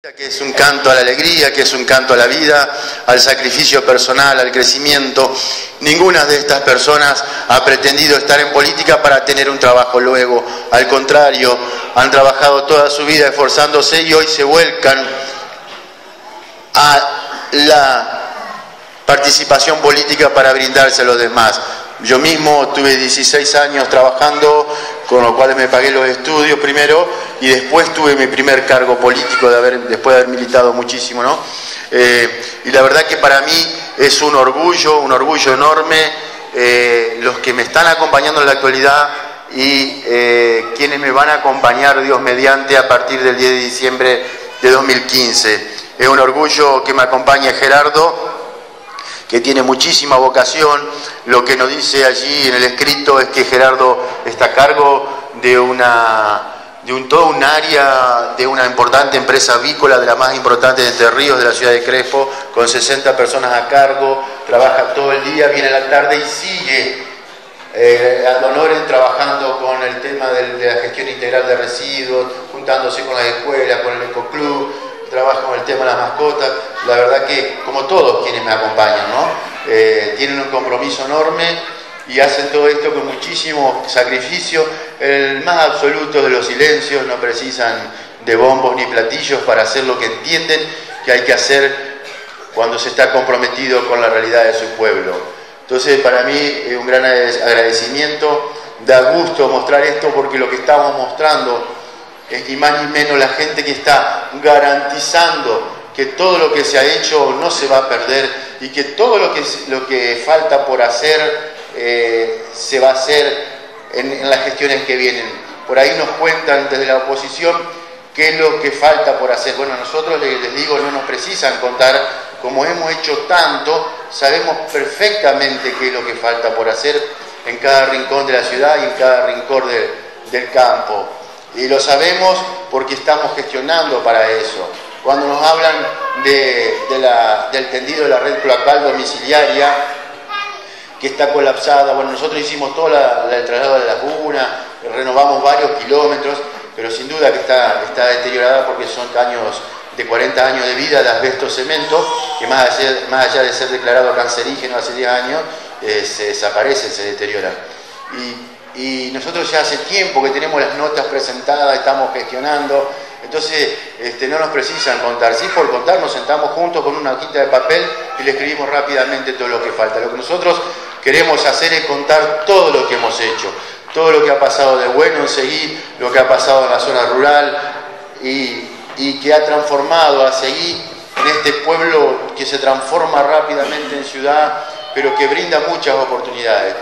Que es un canto a la alegría, que es un canto a la vida, al sacrificio personal, al crecimiento. Ninguna de estas personas ha pretendido estar en política para tener un trabajo luego. Al contrario, han trabajado toda su vida esforzándose y hoy se vuelcan a la participación política para brindarse a los demás. Yo mismo tuve 16 años trabajando, con lo cual me pagué los estudios primero y después tuve mi primer cargo político después de haber militado muchísimo, ¿no? Y la verdad que para mí es un orgullo enorme los que me están acompañando en la actualidad y quienes me van a acompañar, Dios mediante, a partir del 10 de diciembre de 2015. Es un orgullo que me acompañe Gerardo, que tiene muchísima vocación. Lo que nos dice allí en el escrito es que Gerardo está a cargo de todo un área de una importante empresa avícola, de la más importante de Entre Ríos, de la ciudad de Crespo, con 60 personas a cargo, trabaja todo el día, viene a la tarde y sigue ad honorem trabajando con el tema de la gestión integral de residuos, juntándose con las escuelas, con el ecoclub, trabaja con el tema de las mascotas. La verdad que, como todos quienes me acompañan, ¿no? Tienen un compromiso enorme y hacen todo esto con muchísimo sacrificio. El más absoluto de los silencios, no precisan de bombos ni platillos para hacer lo que entienden que hay que hacer cuando se está comprometido con la realidad de su pueblo. Entonces, para mí es un gran agradecimiento. Da gusto mostrar esto porque lo que estamos mostrando es ni más ni menos la gente que está garantizando que todo lo que se ha hecho no se va a perder y que todo lo que falta por hacer se va a hacer en las gestiones que vienen. Por ahí nos cuentan desde la oposición qué es lo que falta por hacer. Bueno, nosotros les digo, no nos precisan contar, como hemos hecho tanto, sabemos perfectamente qué es lo que falta por hacer en cada rincón de la ciudad y en cada rincón del campo. Y lo sabemos porque estamos gestionando para eso. Cuando nos hablan del tendido de la red cloacal domiciliaria, que está colapsada, bueno, nosotros hicimos todo el traslado de la laguna, renovamos varios kilómetros, pero sin duda que está deteriorada porque son años de 40 años de vida de asbesto cemento, que más allá de ser declarado cancerígeno hace 10 años, se desaparece, se deteriora. Y nosotros ya hace tiempo que tenemos las notas presentadas, estamos gestionando, entonces no nos precisan contar. Sí, por contar nos sentamos juntos con una hojita de papel y le escribimos rápidamente todo lo que falta. Lo que nosotros queremos hacer es contar todo lo que hemos hecho, todo lo que ha pasado de bueno en Seguí, lo que ha pasado en la zona rural y que ha transformado a Seguí en este pueblo que se transforma rápidamente en ciudad, pero que brinda muchas oportunidades.